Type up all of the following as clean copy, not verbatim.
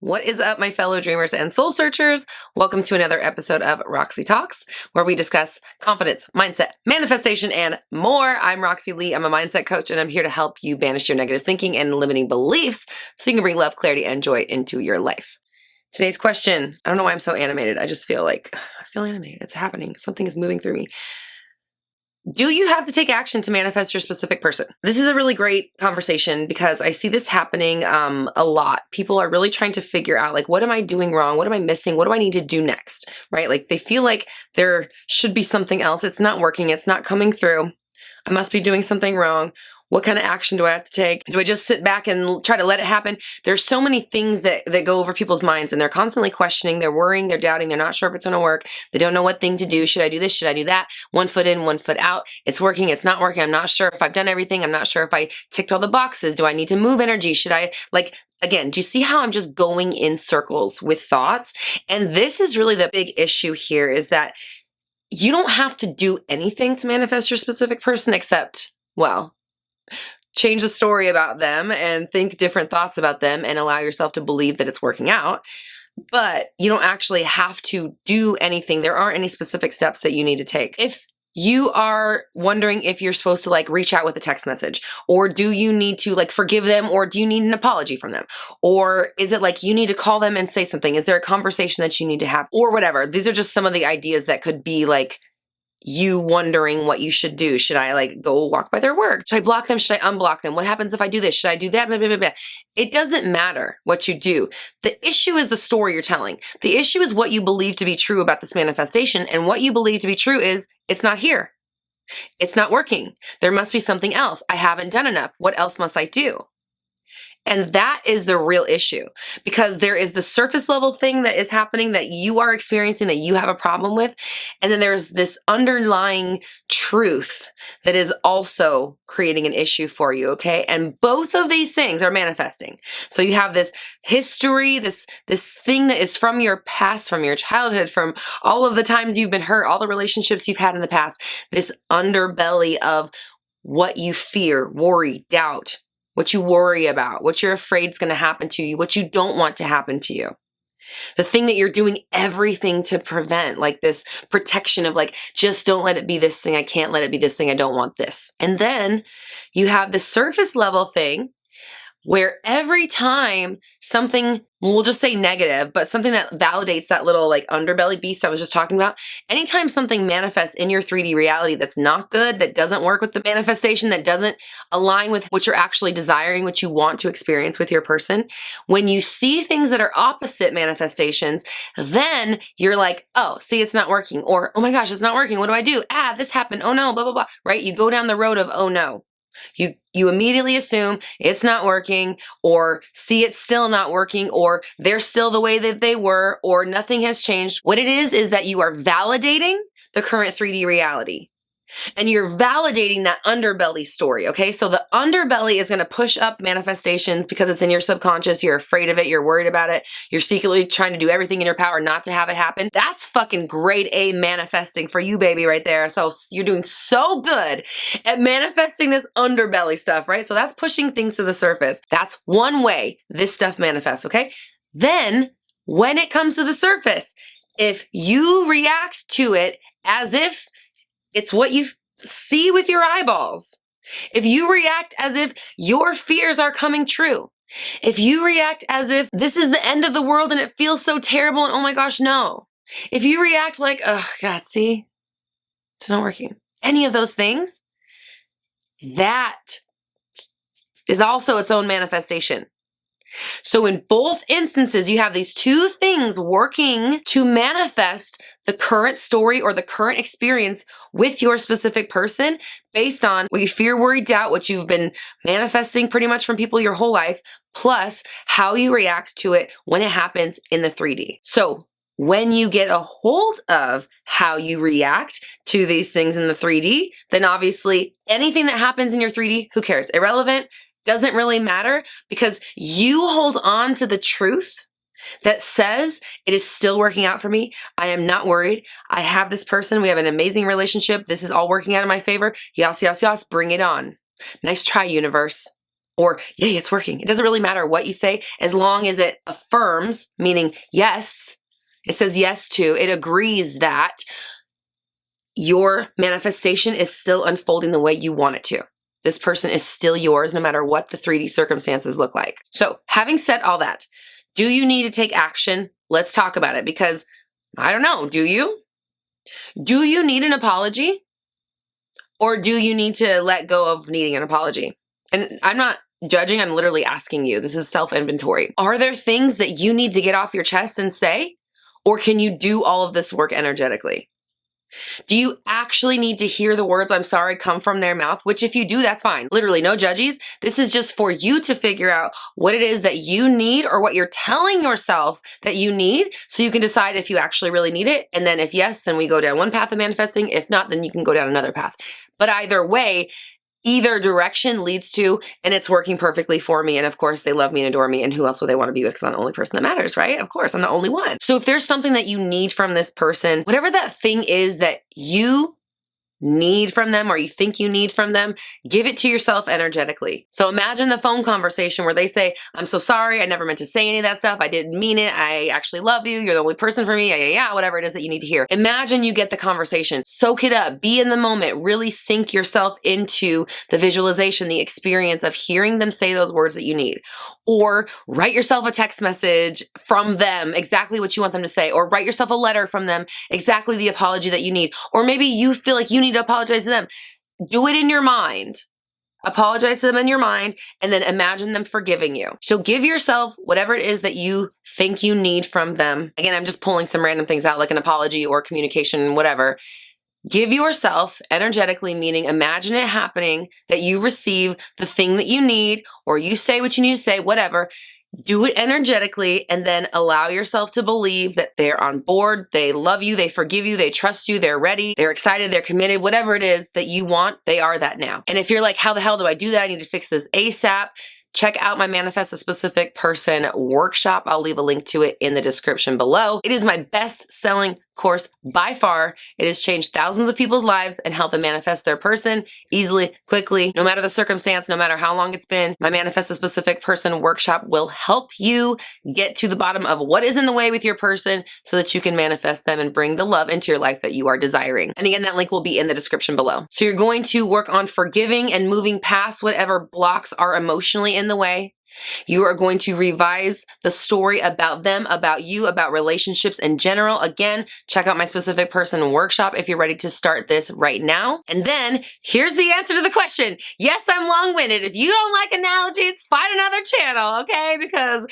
What is up, my fellow dreamers and soul searchers? Welcome to another episode of Roxy Talks, where we discuss confidence, mindset, manifestation, and more. I'm Roxy Lee. I'm a mindset coach, and I'm here to help you banish your negative thinking and limiting beliefs so you can bring love, clarity, and joy into your life. Today's question, I don't know why I'm so animated. I just feel animated. It's happening. Something is moving through me. Do you have to take action to manifest your specific person? This is a really great conversation because I see this happening a lot. People are really trying to figure out, like, what am I doing wrong? What am I missing? What do I need to do next? Right? Like, they feel like there should be something else. It's not working. It's not coming through. I must be doing something wrong. What kind of action do I have to take? Do I just sit back and try to let it happen? There's so many things that go over people's minds, and they're constantly questioning, they're worrying, they're doubting, they're not sure if it's gonna work. They don't know what thing to do. Should I do this? Should I do that? 1 foot in, 1 foot out. It's working, it's not working. I'm not sure if I've done everything. I'm not sure if I ticked all the boxes. Do I need to move energy? Should I, again, do you see how I'm just going in circles with thoughts? And this is really the big issue here, is that you don't have to do anything to manifest your specific person except, change the story about them and think different thoughts about them and allow yourself to believe that it's working out. But you don't actually have to do anything. There aren't any specific steps that you need to take. If you are wondering if you're supposed to reach out with a text message, or do you need to forgive them, or do you need an apology from them? Or is it you need to call them and say something? Is there a conversation that you need to have, or whatever? These are just some of the ideas that could be you wondering what you should do. Should I go walk by their work? Should I block them? Should I unblock them? What happens if I do this? Should I do that? Blah, blah, blah, blah. It doesn't matter what you do. The issue is the story you're telling. The issue is what you believe to be true about this manifestation. And what you believe to be true is it's not here. It's not working. There must be something else. I haven't done enough. What else must I do? And that is the real issue, because there is the surface level thing that is happening that you are experiencing, that you have a problem with. And then there's this underlying truth that is also creating an issue for you, okay? And both of these things are manifesting. So you have this history, this thing that is from your past, from your childhood, from all of the times you've been hurt, all the relationships you've had in the past, this underbelly of what you fear, worry, doubt, what you worry about, what you're afraid is going to happen to you, what you don't want to happen to you. The thing that you're doing everything to prevent, this protection of just don't let it be this thing. I can't let it be this thing. I don't want this. And then you have the surface level thing where every time something, we'll just say negative, but something that validates that little underbelly beast I was just talking about, anytime something manifests in your 3D reality that's not good, that doesn't work with the manifestation, that doesn't align with what you're actually desiring, what you want to experience with your person, when you see things that are opposite manifestations, then you're oh, see, it's not working. Or, oh my gosh, it's not working. What do I do? This happened. Oh no, blah, blah, blah, right? You go down the road of, oh no. You immediately assume it's not working, or see it's still not working, or they're still the way that they were, or nothing has changed. What it is that you are validating the current 3D reality. And you're validating that underbelly story, okay? So the underbelly is going to push up manifestations because it's in your subconscious. You're afraid of it. You're worried about it. You're secretly trying to do everything in your power not to have it happen. That's fucking grade A manifesting for you, baby, right there. So you're doing so good at manifesting this underbelly stuff, right? So that's pushing things to the surface. That's one way this stuff manifests, okay? Then when it comes to the surface, if you react to it as if it's what you see with your eyeballs, if you react as if your fears are coming true, if you react as if this is the end of the world and it feels so terrible and oh my gosh, no. If you react oh God, see, it's not working. Any of those things, that is also its own manifestation. So in both instances, you have these two things working to manifest the current story or the current experience with your specific person based on what you fear, worry, doubt, what you've been manifesting pretty much from people your whole life, plus how you react to it when it happens in the 3D. So when you get a hold of how you react to these things in the 3D, then obviously anything that happens in your 3D, who cares? Irrelevant. Doesn't really matter, because you hold on to the truth that says it is still working out for me. I am not worried. I have this person. We have an amazing relationship. This is all working out in my favor. Yas, yas, yas. Bring it on. Nice try, universe. or yay, it's working. It doesn't really matter what you say as long as it affirms, meaning yes, it says yes to, it agrees that your manifestation is still unfolding the way you want it to. This person is still yours no matter what the 3D circumstances look like. So having said all that, do you need to take action? Let's talk about it because I don't know, do you? Do you need an apology? Or do you need to let go of needing an apology? And I'm not judging, I'm literally asking you. This is self-inventory. Are there things that you need to get off your chest and say? Or can you do all of this work energetically? Do you actually need to hear the words "I'm sorry" come from their mouth? Which if you do, that's fine. Literally no judges. This is just for you to figure out what it is that you need or what you're telling yourself that you need so you can decide if you actually really need it. And then if yes, then we go down one path of manifesting. If not, then you can go down another path. But either way, either direction leads to, and it's working perfectly for me. And of course, they love me and adore me. And who else would they want to be with? Because I'm the only person that matters, right? Of course, I'm the only one. So if there's something that you need from this person, whatever that thing is that you need from them or you think you need from them, give it to yourself energetically. So imagine the phone conversation where they say, "I'm so sorry, I never meant to say any of that stuff. I didn't mean it. I actually love you. You're the only person for me. Yeah, whatever it is that you need to hear." Imagine you get the conversation. Soak it up. Be in the moment. Really sink yourself into the visualization, the experience of hearing them say those words that you need. Or write yourself a text message from them, exactly what you want them to say. Or write yourself a letter from them, exactly the apology that you need. Or maybe you feel like you need to apologize to them. Do it in your mind. Apologize to them in your mind and then imagine them forgiving you. So give yourself whatever it is that you think you need from them. Again, I'm just pulling some random things out like an apology or communication, whatever. Give yourself energetically, meaning imagine it happening, that you receive the thing that you need or you say what you need to say, whatever. Do it energetically and then allow yourself to believe that they're on board, they love you, they forgive you, they trust you, they're ready, they're excited, they're committed, whatever it is that you want, they are that now. And if you're like, how the hell do I do that? I need to fix this ASAP. Check out my Manifest a Specific Person workshop. I'll leave a link to it in the description below. It is my best-selling course by far. It has changed thousands of people's lives and helped them manifest their person easily, quickly, no matter the circumstance, no matter how long it's been. My Manifest a Specific Person workshop will help you get to the bottom of what is in the way with your person so that you can manifest them and bring the love into your life that you are desiring. And again, that link will be in the description below. So you're going to work on forgiving and moving past whatever blocks are emotionally in the way. You are going to revise the story about them, about you, about relationships in general. Again, check out my Specific Person workshop if you're ready to start this right now. And then here's the answer to the question. Yes, I'm long-winded. If you don't like analogies, find another channel, okay? Because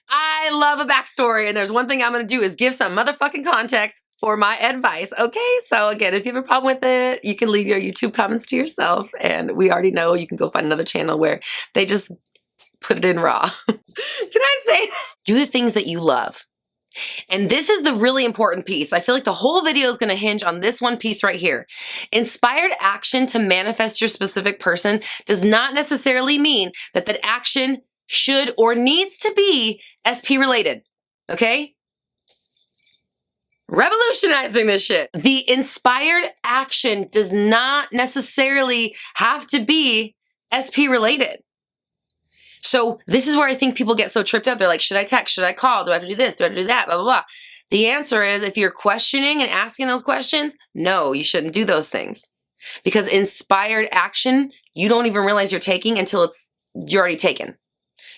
I love a backstory, and there's one thing I'm going to do is give some motherfucking context for my advice, okay? So again, if you have a problem with it, you can leave your YouTube comments to yourself. And we already know you can go find another channel where they just put it in raw. Can I say that? Do the things that you love. And this is the really important piece. I feel like the whole video is going to hinge on this one piece right here. Inspired action to manifest your specific person does not necessarily mean that that action should or needs to be SP related, okay? Revolutionizing this shit. The inspired action does not necessarily have to be SP related. So this is where I think people get so tripped up. They're like, should I text? Should I call? Do I have to do this? Do I have to do that? Blah, blah, blah. The answer is, if you're questioning and asking those questions, no, you shouldn't do those things. Because inspired action, you don't even realize you're taking until you're already taken.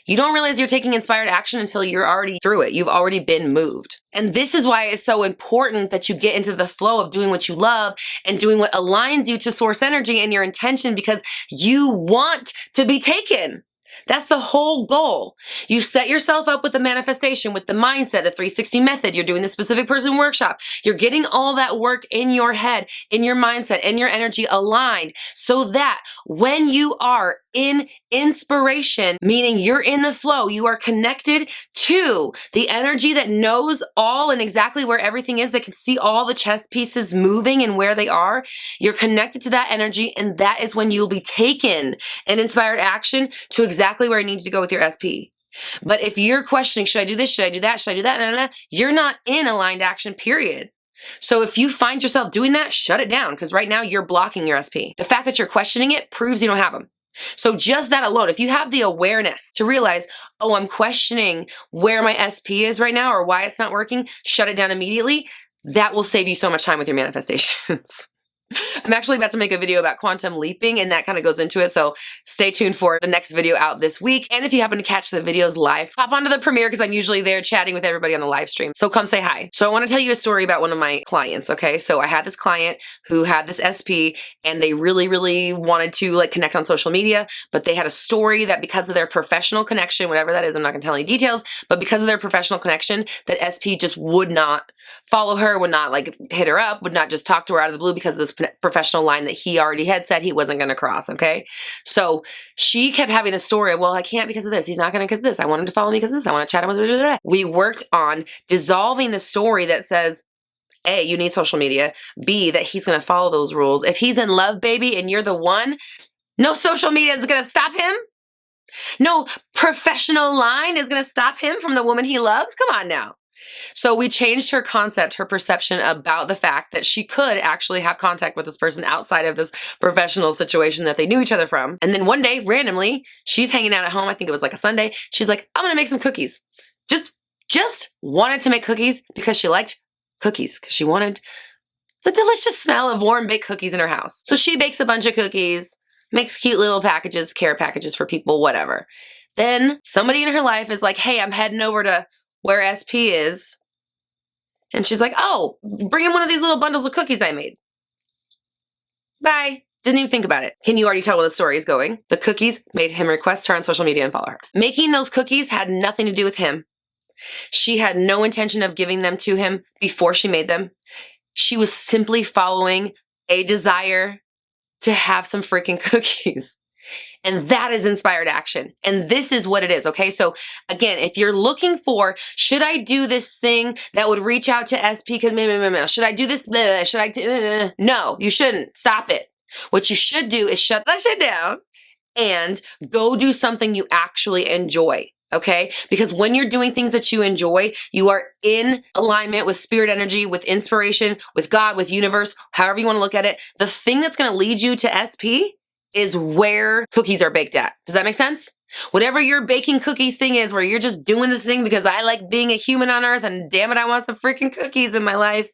You don't realize you're taking inspired action until you're already through it. You've already been moved. And this is why it's so important that you get into the flow of doing what you love and doing what aligns you to source energy and your intention, because you want to be taken. That's the whole goal. You set yourself up with the manifestation, with the mindset, the 360 method. You're doing the Specific Person workshop. You're getting all that work in your head, in your mindset, in your energy aligned so that when you are in inspiration, meaning you're in the flow, you are connected to the energy that knows all and exactly where everything is, that can see all the chess pieces moving and where they are. You're connected to that energy, and that is when you'll be taken in inspired action to exactly where it needs to go with your SP. But if you're questioning, should I do this? Should I do that? Should I do that? Nah, nah, nah, you're not in aligned action, period. So if you find yourself doing that, shut it down, because right now you're blocking your SP. The fact that you're questioning it proves you don't have them. So just that alone, if you have the awareness to realize, oh, I'm questioning where my SP is right now or why it's not working, shut it down immediately. That will save you so much time with your manifestations. I'm actually about to make a video about quantum leaping, and that kind of goes into it. So stay tuned for the next video out this week. And if you happen to catch the videos live, hop onto the premiere because I'm usually there chatting with everybody on the live stream. So come say hi. So I want to tell you a story about one of my clients. Okay. So I had this client who had this SP and they really, really wanted to like connect on social media, but they had a story that because of their professional connection, whatever that is, I'm not going to tell any details, but because of their professional connection, that SP just would not follow her, would not like hit her up, would not just talk to her out of the blue because of this professional line that he already had said he wasn't going to cross. Okay. So she kept having the story of, well, I can't because of this. He's not going to because of this. I want him to follow me because of this. I want to chat him with blah, blah, blah. We worked on dissolving the story that says, A, you need social media. B, that he's going to follow those rules. If he's in love, baby, and you're the one, no social media is going to stop him. No professional line is going to stop him from the woman he loves. Come on now. So we changed her concept, her perception about the fact that she could actually have contact with this person outside of this professional situation that they knew each other from. And then one day, randomly, she's hanging out at home. I think it was like a Sunday. She's like, I'm going to make some cookies. Just wanted to make cookies because she liked cookies, because she wanted the delicious smell of warm baked cookies in her house. So she bakes a bunch of cookies, makes cute little packages, care packages for people, whatever. Then somebody in her life is like, hey, I'm heading over to where SP is. And she's like, oh, bring him one of these little bundles of cookies I made. Bye. Didn't even think about it. Can you already tell where the story is going? The cookies made him request her on social media and follow her. Making those cookies had nothing to do with him. She had no intention of giving them to him before she made them. She was simply following a desire to have some freaking cookies. And that is inspired action. And this is what it is, okay? So again, if you're looking for, should I do this thing that would reach out to SP? Because should I do this? Should I do? No, you shouldn't. Stop it. What you should do is shut that shit down and go do something you actually enjoy. Okay? Because when you're doing things that you enjoy, you are in alignment with spirit energy, with inspiration, with God, with universe, however you want to look at it. The thing that's going to lead you to SP is where cookies are baked at. Does that make sense? Whatever your baking cookies thing is, where you're just doing the thing because I like being a human on earth and damn it, I want some freaking cookies in my life.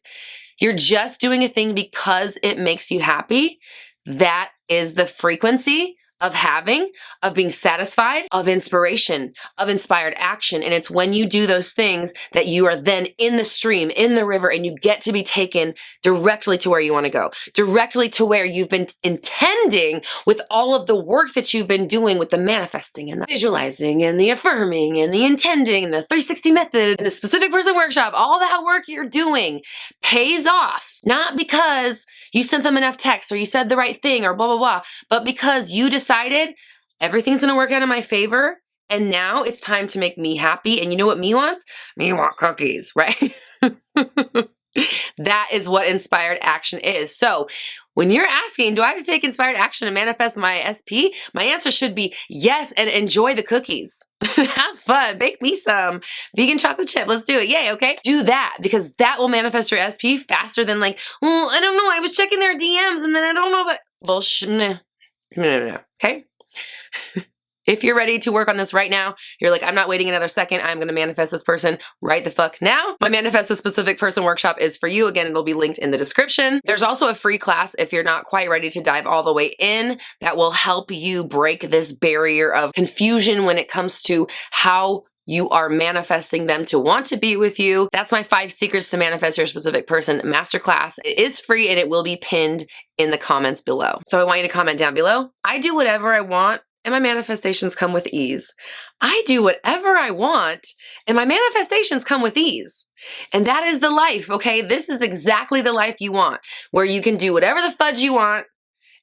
You're just doing a thing because it makes you happy. That is the frequency of having, of being satisfied, of inspiration, of inspired action. And it's when you do those things that you are then in the stream, in the river, and you get to be taken directly to where you want to go, directly to where you've been intending with all of the work that you've been doing with the manifesting and the visualizing and the affirming and the intending and the 360 method and the specific person workshop. All that work you're doing pays off, not because you sent them enough text or you said the right thing or blah, blah, blah, but because you decided everything's going to work out in my favor. And now it's time to make me happy. And you know what me wants? Me want cookies, right? That is what inspired action is. So when you're asking, do I have to take inspired action to manifest my SP? My answer should be yes, and enjoy the cookies. Have fun. Bake me some vegan chocolate chip. Let's do it. Yay. Okay. Do that because that will manifest your SP faster than like, well, I don't know. I was checking their DMs and then I don't know, but bullshit. No. Okay. If you're ready to work on this right now, you're like, I'm not waiting another second. I'm going to manifest this person right the fuck now. My Manifest a Specific Person workshop is for you. Again, it'll be linked in the description. There's also a free class if you're not quite ready to dive all the way in that will help you break this barrier of confusion when it comes to how you are manifesting them to want to be with you. That's my 5 secrets to manifest your specific person masterclass. It is free and it will be pinned in the comments below. So I want you to comment down below. I do whatever I want and my manifestations come with ease. I do whatever I want and my manifestations come with ease. And that is the life, okay? This is exactly the life you want, where you can do whatever the fudge you want.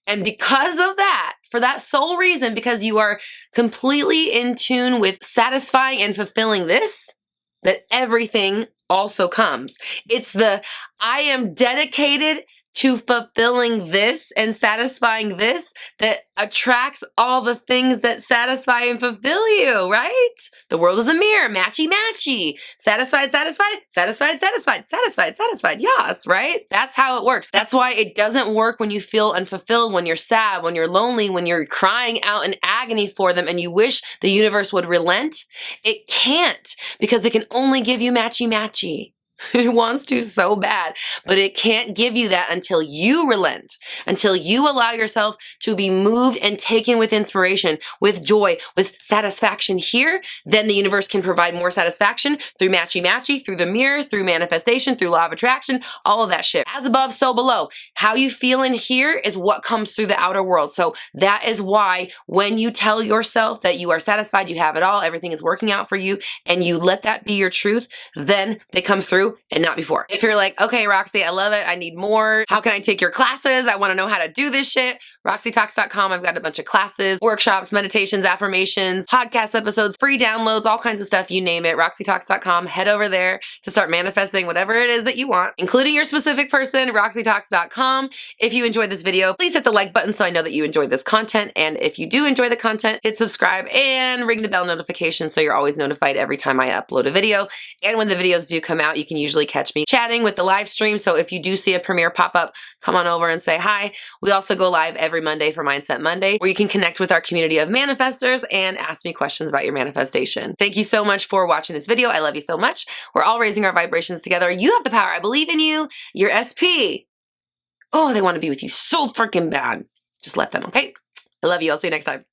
And because of that, for that sole reason, because you are completely in tune with satisfying and fulfilling this, that everything also comes. It's the, I am dedicated to fulfilling this and satisfying this that attracts all the things that satisfy and fulfill you, right? The world is a mirror, matchy, matchy. Satisfied, satisfied, satisfied, satisfied, satisfied, satisfied. Yes, right? That's how it works. That's why it doesn't work when you feel unfulfilled, when you're sad, when you're lonely, when you're crying out in agony for them and you wish the universe would relent. It can't, because it can only give you matchy, matchy. It wants to so bad, but it can't give you that until you relent, until you allow yourself to be moved and taken with inspiration, with joy, with satisfaction here. Then the universe can provide more satisfaction through matchy-matchy, through the mirror, through manifestation, through law of attraction, all of that shit. As above, so below. How you feel in here is what comes through the outer world. So that is why when you tell yourself that you are satisfied, you have it all, everything is working out for you, and you let that be your truth, then they come through and not before. If you're like, okay, Roxy, I love it. I need more. How can I take your classes? I want to know how to do this shit. RoxyTalks.com. I've got a bunch of classes, workshops, meditations, affirmations, podcast episodes, free downloads, all kinds of stuff. You name it. RoxyTalks.com. Head over there to start manifesting whatever it is that you want, including your specific person. RoxyTalks.com. If you enjoyed this video, please hit the like button so I know that you enjoyed this content. And if you do enjoy the content, hit subscribe and ring the bell notification so you're always notified every time I upload a video. And when the videos do come out, you can usually catch me chatting with the live stream. So if you do see a premiere pop up, come on over and say hi. We also go live every Monday for Mindset Monday, where you can connect with our community of manifestors and ask me questions about your manifestation. Thank you so much for watching this video. I love you so much. We're all raising our vibrations together. You have the power. I believe in you. Your SP. Oh, they want to be with you so freaking bad. Just let them, okay? I love you. I'll see you next time.